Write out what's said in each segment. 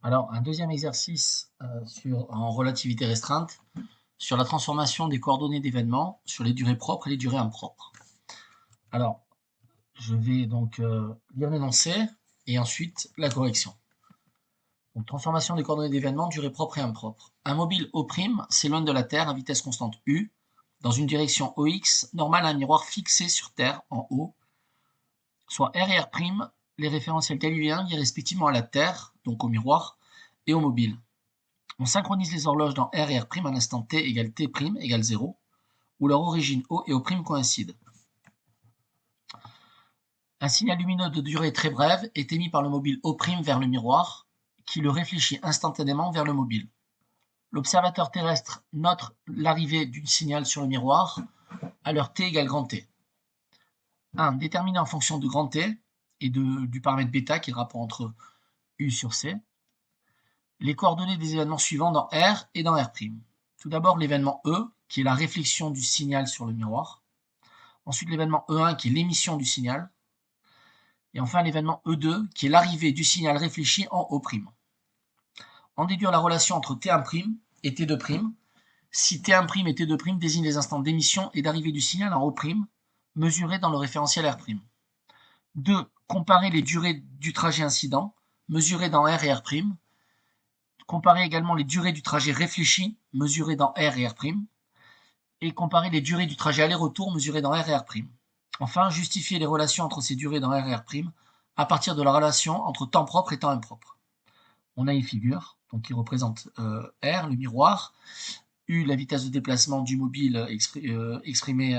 Alors, un deuxième exercice en relativité restreinte sur la transformation des coordonnées d'événements sur les durées propres et les durées impropres. Alors, je vais donc lire l'énoncé et ensuite la correction. Donc, transformation des coordonnées d'événements, durée propre et impropre. Un mobile O' s'éloigne de la Terre à vitesse constante U dans une direction OX normale à un miroir fixé sur Terre en haut, soit R et R', les référentiels galiléens liés respectivement à la Terre, donc au miroir, et au mobile. On synchronise les horloges dans R et R' à l'instant t égale t' égale 0, où leur origine O et O' coïncident. Un signal lumineux de durée très brève est émis par le mobile O' vers le miroir, qui le réfléchit instantanément vers le mobile. L'observateur terrestre note l'arrivée du signal sur le miroir à l'heure t égale grand T. 1. Déterminé en fonction de grand T et du paramètre β qui est le rapport entre U sur C. Les coordonnées des événements suivants dans R et dans R'. Tout d'abord l'événement E, qui est la réflexion du signal sur le miroir. Ensuite l'événement E1, qui est l'émission du signal. Et enfin l'événement E2, qui est l'arrivée du signal réfléchi en O'. En déduire la relation entre T1' et T2', si T1' et T2' désignent les instants d'émission et d'arrivée du signal en O', mesurés dans le référentiel R'. 2. Comparer les durées du trajet incident, mesurées dans R et R'. Comparer également les durées du trajet réfléchi, mesurées dans R et R'. Et comparer les durées du trajet aller-retour, mesurées dans R et R'. Enfin, justifier les relations entre ces durées dans R et R' à partir de la relation entre temps propre et temps impropre. On a une figure donc, qui représente R, le miroir, U, la vitesse de déplacement du mobile exprimée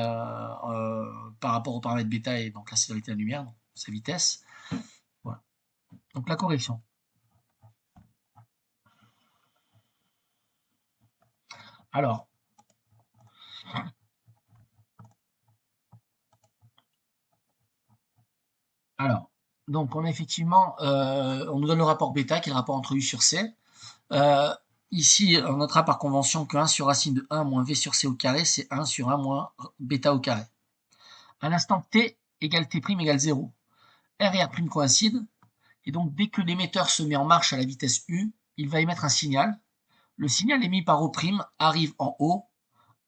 par rapport au paramètre β et donc la célérité de la lumière, donc sa vitesse. Voilà. Donc la correction. Alors, donc on a effectivement, on nous donne le rapport β qui est le rapport entre U sur C. Ici, on notera par convention que 1 sur racine de 1 moins V sur C au carré, c'est 1 sur 1 moins β au carré. À l'instant t égale t' égale 0, R et R' coïncident, et donc dès que l'émetteur se met en marche à la vitesse U, il va émettre un signal. Le signal émis par O' arrive en O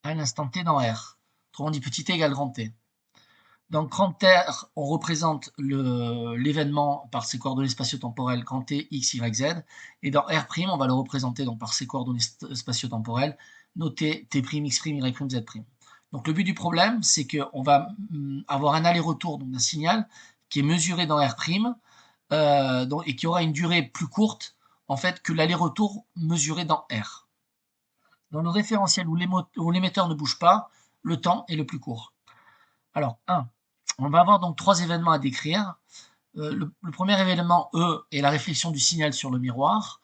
à l'instant t dans R. Autrement dit, petit t égale grand T. Dans grand R, on représente l'événement par ses coordonnées spatio-temporelles grand T, X, Y, Z. Et dans R', on va le représenter donc par ses coordonnées spatio-temporelles, noté T', X', Y', Z'. Donc le but du problème, c'est qu'on va avoir un aller-retour d'un signal qui est mesuré dans R', et qui aura une durée plus courte en fait que l'aller-retour mesuré dans R. Dans le référentiel où l'émetteur ne bouge pas, le temps est le plus court. Alors, 1. On va avoir donc 3 événements à décrire. Le premier événement, E, est la réflexion du signal sur le miroir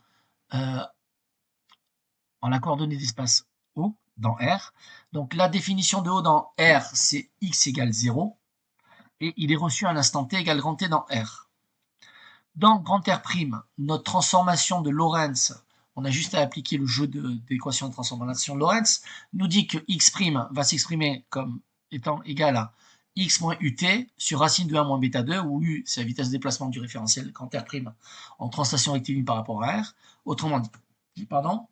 en la coordonnée d'espace O dans R. Donc la définition de O dans R, c'est X égale 0. Et il est reçu à l'instant T égale grand T dans R. Dans grand R', notre transformation de Lorentz, on a juste à appliquer le jeu d'équation de transformation de Lorentz, nous dit que X' va s'exprimer comme étant égal à X moins UT sur racine de 1 moins β2, où U, c'est la vitesse de déplacement du référentiel grand R' en translation rectiligne par rapport à R. Autrement dit,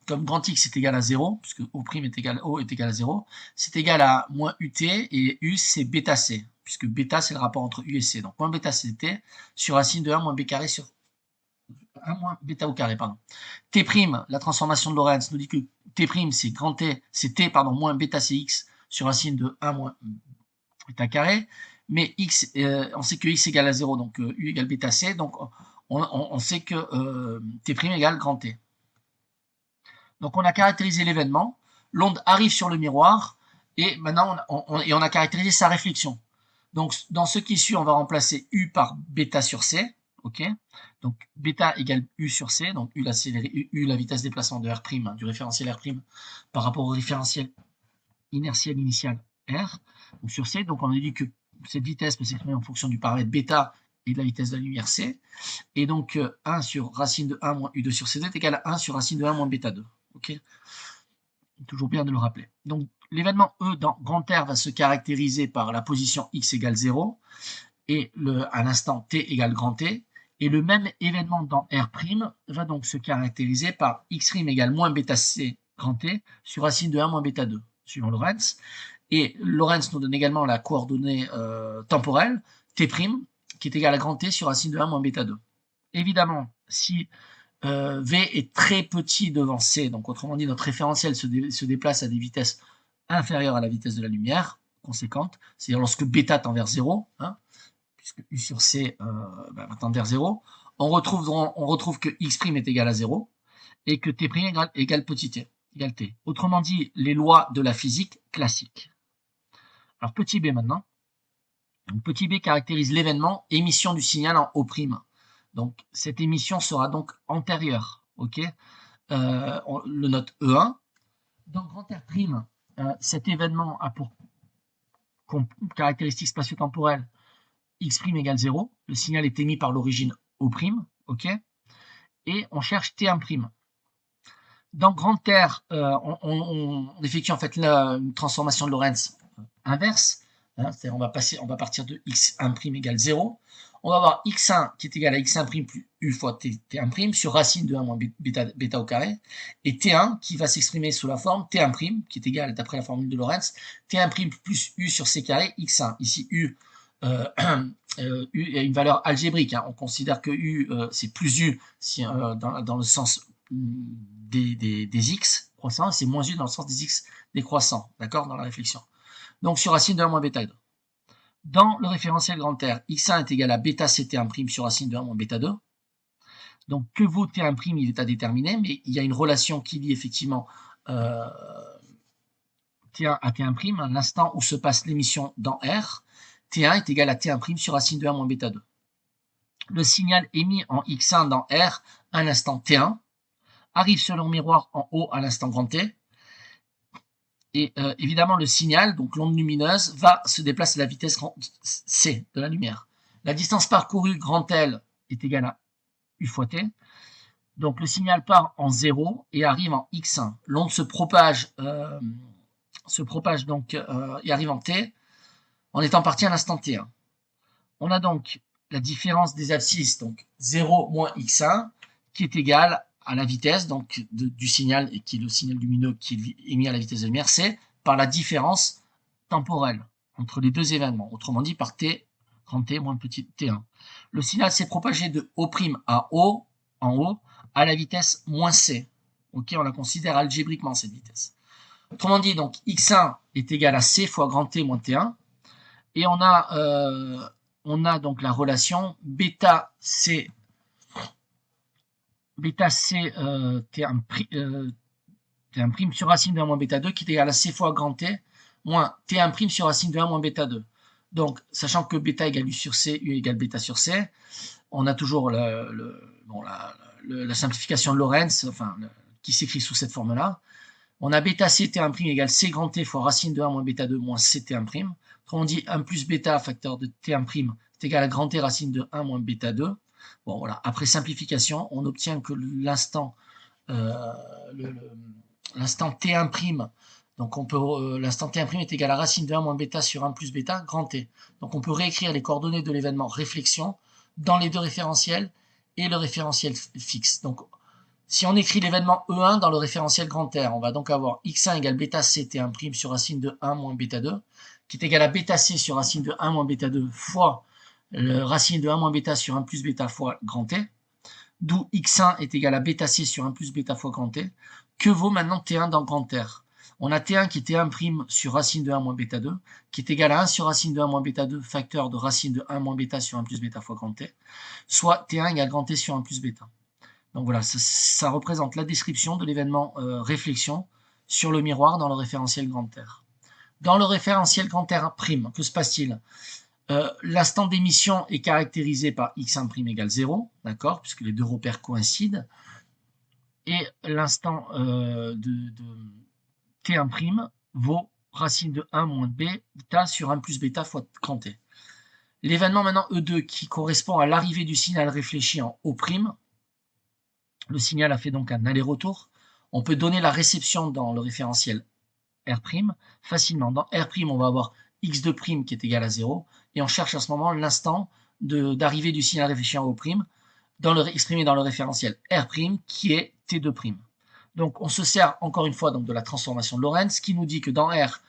comme grand X est égal à 0, puisque O' est égal à 0, c'est égal à moins UT, et U, c'est βC, puisque β, c'est le rapport entre U et C. Donc, moins β, c'est T, sur racine de 1 moins b carré sur 1 moins β au carré, T', la transformation de Lorentz nous dit que T', c'est grand T, c'est T, moins β, c'est X, sur racine de 1 moins β carré, mais X, on sait que X égale à 0, donc U égale βC, donc on sait que T' égale grand T. Donc on a caractérisé l'événement, l'onde arrive sur le miroir, et maintenant on a caractérisé sa réflexion. Donc dans ce qui suit, on va remplacer U par β sur C, ok. Donc β égale U sur C, donc U la vitesse de déplacement de R', du référentiel R' par rapport au référentiel inertiel initial R, donc sur C. Donc on a dit que cette vitesse peut s'exprimer en fonction du paramètre β et de la vitesse de la lumière C. Et donc 1 sur racine de 1 moins U2 sur C2 est égal à 1 sur racine de 1 moins β2. Ok, toujours bien de le rappeler. Donc l'événement E dans grand R va se caractériser par la position X égale 0 et à l'instant T égale grand T. Et le même événement dans R' va donc se caractériser par x' égale moins bêta c grand T sur racine de 1 moins bêta 2, suivant Lorentz. Et Lorentz nous donne également la coordonnée temporelle, T', qui est égale à grand T sur racine de 1 moins bêta 2. Évidemment, si V est très petit devant C, donc autrement dit, notre référentiel se déplace à des vitesses inférieures à la vitesse de la lumière, conséquente, c'est-à-dire lorsque bêta tend vers 0, hein, puisque U sur C va tendre vers 0, on retrouve que x' est égal à 0 et que T' égale petit t, égale T. Autrement dit, les lois de la physique classique. Alors petit b maintenant. Donc, petit b caractérise l'événement émission du signal en O'. Donc cette émission sera donc antérieure, ok, on le note E1. Dans grand R', cet événement a pour caractéristique spatio-temporelle x' égale 0, le signal est émis par l'origine O', ok, et on cherche T1'. Dans grand R, on effectue en fait une transformation de Lorentz inverse, hein, c'est-à-dire on va partir de x1' égale 0, on va avoir x1 qui est égal à x1' plus u fois t1' sur racine de 1 moins bêta au carré, et t1 qui va s'exprimer sous la forme t1' qui est égal, d'après la formule de Lorentz, t1' plus u sur c carré x1. Ici u U a une valeur algébrique, hein. On considère que u c'est plus u si, dans le sens des x croissants, et c'est moins u dans le sens des x décroissants, d'accord, dans la réflexion. Donc sur racine de 1 moins bêta 2. Dans le référentiel grand R, x1 est égal à bêta ct1' sur racine de 1 moins bêta 2. Donc que vaut t1', il est à déterminer, mais il y a une relation qui lie effectivement t1 à t1', à l'instant où se passe l'émission dans R. T1 est égal à t1' sur racine de 1 moins bêta 2. Le signal émis en x1 dans R à l'instant t1 arrive sur le miroir en O à l'instant grand T. Et évidemment, le signal, donc l'onde lumineuse, va se déplacer à la vitesse c de la lumière. La distance parcourue grand L est égale à u fois t. Donc le signal part en 0 et arrive en x1. L'onde se propage donc et arrive en t en étant partie à l'instant t1. On a donc la différence des abscisses, donc 0 moins x1, qui est égale à la vitesse donc du signal, et qui est le signal lumineux qui est émis à la vitesse de lumière, c'est par la différence temporelle entre les deux événements, autrement dit par t grand T moins petit t1. Le signal s'est propagé de O' à O, en haut, à la vitesse moins c. Ok, on la considère algébriquement cette vitesse. Autrement dit, donc x1 est égal à c fois grand T moins t1, et on a donc la relation bêta c T1' sur racine de 1 moins bêta 2 qui est égal à c fois grand T moins T1' sur racine de 1 moins bêta 2. Donc, sachant que bêta égale u sur c, u égale bêta sur c, on a toujours la simplification de Lorentz, qui s'écrit sous cette forme-là. On a bêta c T1' égale c grand T fois racine de 1 moins bêta 2 moins c T1'. Autrement dit, 1 plus bêta facteur de T1' est égal à grand T racine de 1 moins bêta 2. Bon, voilà. Après simplification, on obtient que l'instant T1', donc l'instant T1' est égal à racine de 1 moins bêta sur 1 plus bêta, grand T. Donc on peut réécrire les coordonnées de l'événement réflexion dans les deux référentiels et le référentiel fixe. Donc si on écrit l'événement E1 dans le référentiel grand R, on va donc avoir x1 égale bêta c T1' sur racine de 1 moins bêta 2, qui est égal à bêta c sur racine de 1 moins bêta 2 fois le racine de 1 moins bêta sur 1 plus bêta fois grand T, d'où x1 est égal à bêta c sur 1 plus bêta fois grand T. Que vaut maintenant T1 dans grand R? On a T1 qui est T1' sur racine de 1 moins bêta 2, qui est égal à 1 sur racine de 1 moins bêta 2 facteur de racine de 1 moins bêta sur 1 plus bêta fois grand T, soit T1 égale grand T sur 1 plus bêta. Donc voilà, ça représente la description de l'événement réflexion sur le miroir dans le référentiel grand R. Dans le référentiel grand R', que se passe-t-il? L'instant d'émission est caractérisé par x1' égale 0, d'accord, puisque les deux repères coïncident, et l'instant de T1' vaut racine de 1 moins bêta sur 1 plus bêta fois grand T. L'événement maintenant E2 qui correspond à l'arrivée du signal réfléchi en O', le signal a fait donc un aller-retour. On peut donner la réception dans le référentiel R' facilement. Dans R', on va avoir x2' qui est égal à 0, et on cherche à ce moment l'instant d'arrivée du signal réfléchi en O'. exprimé dans le référentiel R', qui est T2'. Donc, on se sert encore une fois donc, de la transformation de Lorentz, qui nous dit que dans R,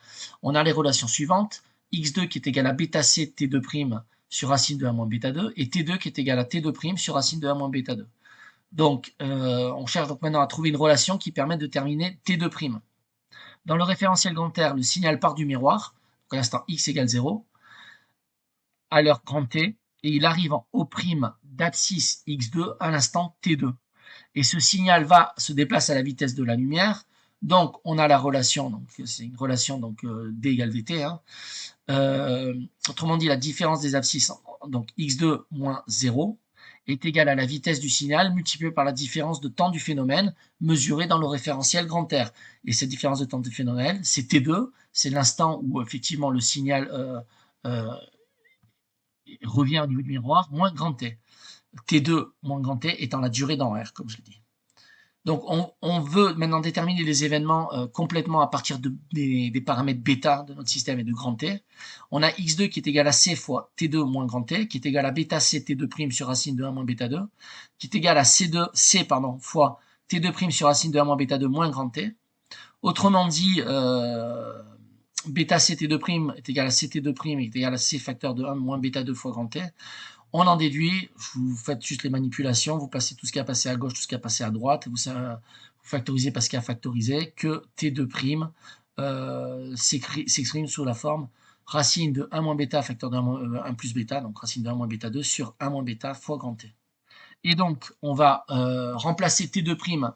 on a les relations suivantes. X2 qui est égal à bêta C T2' sur racine de 1 moins bêta 2, et T2 qui est égal à T2' sur racine de 1 moins bêta 2. Donc, on cherche donc maintenant à trouver une relation qui permet de terminer T2'. Dans le référentiel grand R, le signal part du miroir, donc à l'instant x égale 0, à l'heure grand T, et il arrive en O' d'abscisse x2 à l'instant T2. Et ce signal se déplace à la vitesse de la lumière. Donc, on a la relation, donc c'est une relation donc D égale VT. Hein. Autrement dit, la différence des abscisses, donc x2 moins 0, est égale à la vitesse du signal multipliée par la différence de temps du phénomène mesurée dans le référentiel grand R. Et cette différence de temps du phénomène, c'est T2, c'est l'instant où effectivement le signal revient au niveau du miroir, moins grand T. T2 moins grand T étant la durée dans R, comme je l'ai dit. Donc on veut maintenant déterminer les événements complètement à partir des paramètres bêta de notre système et de grand T. On a x2 qui est égal à c fois t2 moins grand T, qui est égal à bêta c t2' sur racine de 1 moins bêta 2, qui est égal à c fois t2' sur racine de 1 moins bêta 2 moins grand T. Autrement dit, bêta c t2' est égal à ct2' est égal à c facteur de 1 moins bêta 2 fois grand T. On en déduit, vous faites juste les manipulations, vous passez tout ce qui a passé à gauche, tout ce qui a passé à droite, vous factorisez par ce qui a factorisé, que T2' s'exprime sous la forme racine de 1 moins bêta facteur de 1 plus bêta, donc racine de 1 moins bêta 2 sur 1 moins bêta fois grand T. Et donc, on va remplacer T2'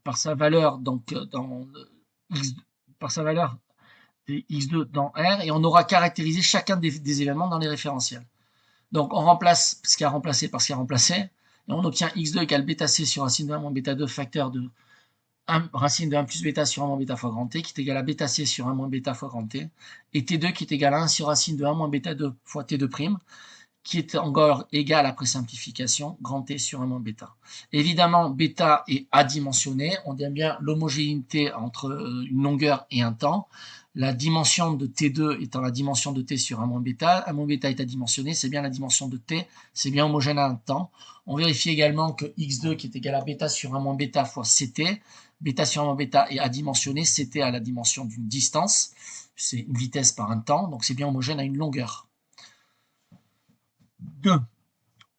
par sa valeur, donc par sa valeur x2 dans R, et on aura caractérisé chacun des événements dans les référentiels. Donc on remplace ce qui a remplacé par ce qui a remplacé, et on obtient x2 égale bêta c sur racine de 1 moins bêta 2 facteur de 1, racine de 1 plus bêta sur 1 moins bêta fois grand T, qui est égal à bêta c sur 1 moins bêta fois grand T, et T2 qui est égal à 1 sur racine de 1 moins bêta 2 fois T2', qui est encore égal après simplification, grand T sur 1 moins bêta. Évidemment, bêta est adimensionné, on aime bien l'homogénéité entre une longueur et un temps. La dimension de T2 étant la dimension de T sur 1 moins bêta. 1 moins bêta est adimensionné, c'est bien la dimension de T, c'est bien homogène à un temps. On vérifie également que x2 qui est égal à bêta sur 1 moins bêta fois ct, bêta sur 1 moins bêta est adimensionné, ct a la dimension d'une distance, c'est une vitesse par un temps, donc c'est bien homogène à une longueur. 2.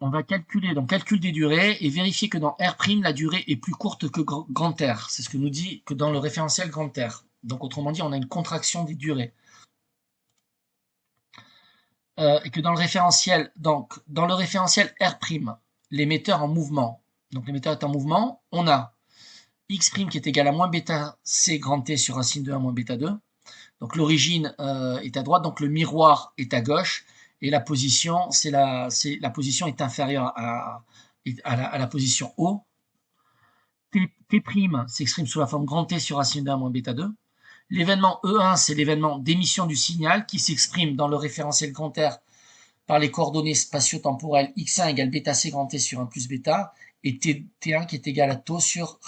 On va calculer, donc calcul des durées, et vérifier que dans R', la durée est plus courte que grand R. C'est ce que nous dit que dans le référentiel grand R. Donc autrement dit, on a une contraction des durées. Et que dans le référentiel, R', l'émetteur en mouvement, donc l'émetteur est en mouvement, on a x' qui est égal à moins bêta c grand T sur racine de 1 moins bêta 2. Donc l'origine est à droite, donc le miroir est à gauche, et la position, la position est inférieure à la position O. T' s'exprime sous la forme grand T sur racine de 1 moins bêta 2. L'événement E1, c'est l'événement d'émission du signal qui s'exprime dans le référentiel grand R par les coordonnées spatio-temporelles x1 égale bêta c grand T sur 1 plus bêta, et T1 qui est égal à tau sur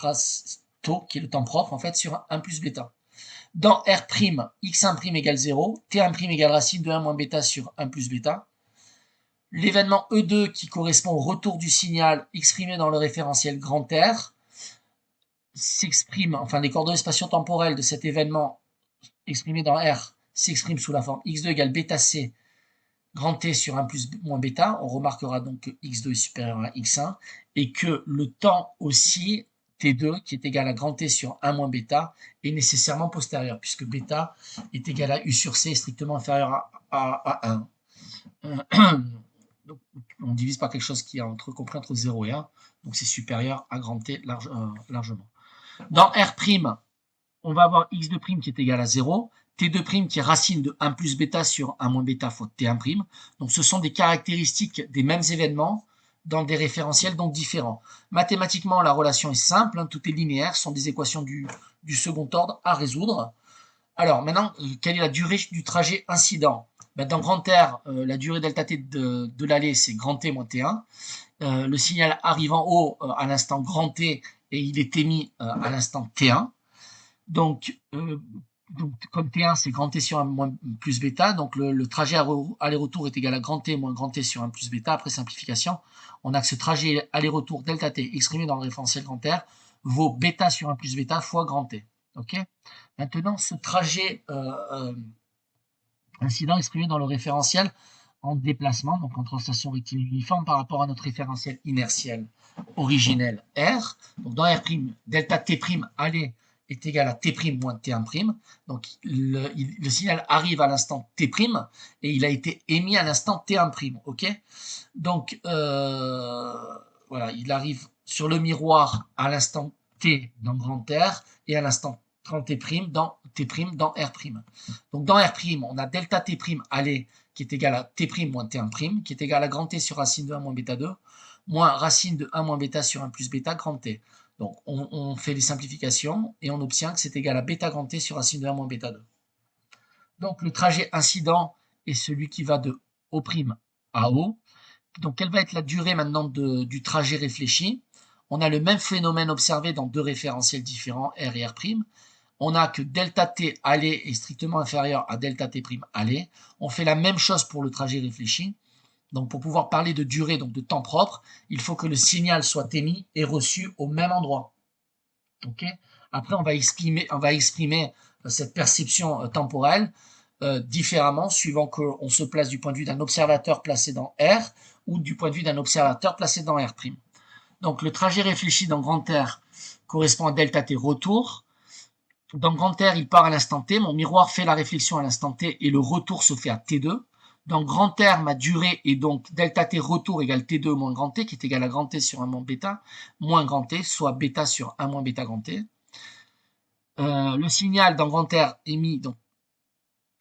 tau, qui est le temps propre en fait, sur 1 plus bêta. Dans R', x1' égale 0, T1' égale racine de 1 moins bêta sur 1 plus bêta. L'événement E2 qui correspond au retour du signal exprimé dans le référentiel grand R s'exprime, enfin les coordonnées spatio-temporelles de cet événement exprimé dans R s'expriment sous la forme x2 égale bêta c grand T sur 1 plus moins bêta. On remarquera donc que x2 est supérieur à x1 et que le temps aussi T2 qui est égal à grand T sur 1 moins bêta est nécessairement postérieur puisque bêta est égal à U sur C strictement inférieur à 1. Donc, on divise par quelque chose qui est compris entre 0 et 1, donc c'est supérieur à grand T largement. Dans R', on va avoir x2' qui est égal à 0, T2' qui est racine de 1 plus bêta sur 1 moins bêta fois T1'. Donc ce sont des caractéristiques des mêmes événements dans des référentiels donc différents. Mathématiquement, la relation est simple, hein, tout est linéaire, ce sont des équations du second ordre à résoudre. Alors maintenant, quelle est la durée du trajet incident? Dans grand R, la durée delta T de l'allée, c'est grand T moins T1. Le signal arrive en haut à l'instant grand T et il est émis à l'instant T1. Donc, Donc, comme T1, c'est grand T sur 1 moins plus bêta, donc le trajet aller-retour est égal à grand T moins grand T sur 1 plus bêta. Après simplification, on a que ce trajet aller-retour delta T exprimé dans le référentiel grand R vaut bêta sur 1 plus bêta fois grand T. Ok. Maintenant, ce trajet incident exprimé dans le référentiel en déplacement, donc en translation rectiligne uniforme par rapport à notre référentiel inertiel originel R. Donc dans R', delta T' aller est égal à T' moins T1'. Donc le signal arrive à l'instant T' et il a été émis à l'instant T1'. Ok. Donc voilà, il arrive sur le miroir à l'instant T dans grand R et à l'instant T' dans T' dans R'. Donc dans R', on a delta T' aller qui est égal à T' moins T1', qui est égal à grand T sur racine de 1 moins bêta 2, moins racine de 1 moins bêta sur 1 plus bêta grand T. Donc on fait les simplifications et on obtient que c'est égal à bêta grand T sur racine de 1 moins bêta 2. Donc le trajet incident est celui qui va de O' à O. Donc quelle va être la durée maintenant du trajet réfléchi? On a le même phénomène observé dans deux référentiels différents, R et R'. On a que delta T aller est strictement inférieur à delta T' aller. On fait la même chose pour le trajet réfléchi. Donc pour pouvoir parler de durée, donc de temps propre, il faut que le signal soit émis et reçu au même endroit. Ok. Après, on va exprimer cette perception temporelle différemment suivant qu'on se place du point de vue d'un observateur placé dans R ou du point de vue d'un observateur placé dans R'. Donc le trajet réfléchi dans grand R correspond à delta T retour. Dans grand R, il part à l'instant T, mon miroir fait la réflexion à l'instant T et le retour se fait à T2. Dans grand R, ma durée est donc delta T retour égale T2 moins grand T, qui est égal à grand T sur 1 moins bêta, moins grand T, soit bêta sur 1 moins bêta grand T. Le signal dans grand R émis donc,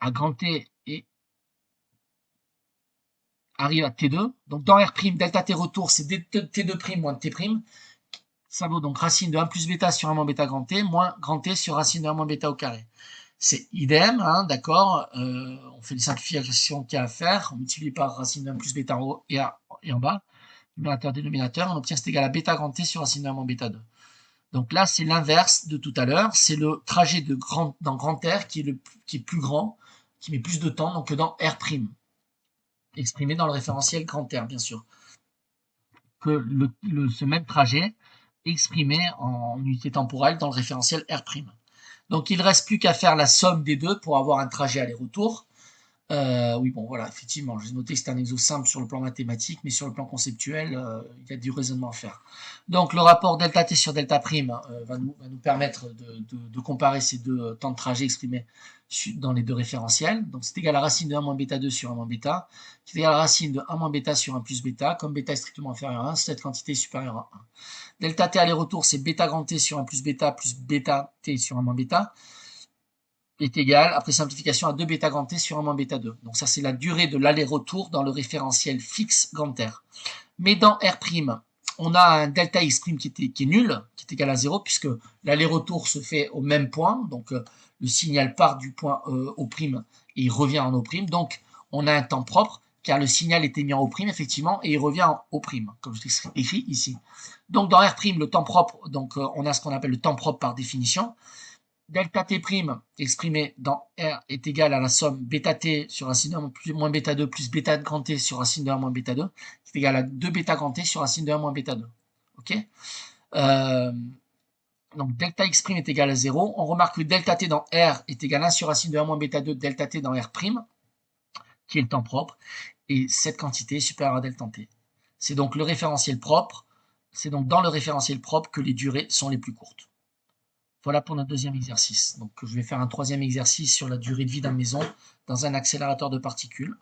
à grand T et arrive à T2. Donc dans R', delta T retour, c'est T2' moins T'. Ça vaut donc racine de 1 plus bêta sur 1 moins bêta grand T, moins grand T sur racine de 1 moins bêta au carré. C'est idem, hein, d'accord. On fait les simplifications qu'il y a à faire. On multiplie par racine de 1 plus bêta en haut et en bas. Numérateur, dénominateur. On obtient c'est égal à bêta grand T sur racine de 1 moins bêta 2. Donc là, c'est l'inverse de tout à l'heure. C'est le trajet dans grand R qui est plus grand, qui met plus de temps donc, que dans R'. Exprimé dans le référentiel grand R, bien sûr. Que ce même trajet exprimé en unité temporelle dans le référentiel R'. Donc il ne reste plus qu'à faire la somme des deux pour avoir un trajet aller-retour. Oui, bon, voilà, effectivement, j'ai noté que c'est un exo simple sur le plan mathématique, mais sur le plan conceptuel, il y a du raisonnement à faire. Donc le rapport delta t sur delta prime va nous permettre de comparer ces deux temps de trajet exprimés dans les deux référentiels. Donc c'est égal à racine de 1 moins bêta 2 sur 1 moins bêta, qui est égal à racine de 1 moins bêta sur 1 plus bêta, comme bêta est strictement inférieur à 1, cette quantité est supérieure à 1. Delta t aller-retour, c'est bêta grand t sur 1 plus bêta t sur 1 moins bêta, est égal, après simplification, à 2 bêta grand T sur 1 moins bêta 2. Donc ça, c'est la durée de l'aller-retour dans le référentiel fixe grand R. Mais dans R', on a un delta x' qui est nul, qui est égal à 0, puisque l'aller-retour se fait au même point. Donc le signal part du point O' et il revient en O'. Donc on a un temps propre, car le signal est émis en O', effectivement, et il revient en O', comme je l'ai écrit ici. Donc dans R', le temps propre, donc on a ce qu'on appelle le temps propre par définition. Delta T' exprimé dans R est égal à la somme bêta T sur racine de 1 moins bêta 2 plus bêta grand T sur racine de 1 moins bêta 2, qui est égal à 2 bêta grand T sur racine de 1 moins bêta 2. Ok. Donc delta x' est égal à 0. On remarque que delta T dans R est égal à 1 sur racine de 1 moins bêta 2 delta T dans R', qui est le temps propre, et cette quantité est supérieure à delta T. C'est donc le référentiel propre, c'est donc dans le référentiel propre que les durées sont les plus courtes. Voilà pour notre deuxième exercice. Donc, je vais faire un troisième exercice sur la durée de vie d'un méson dans un accélérateur de particules.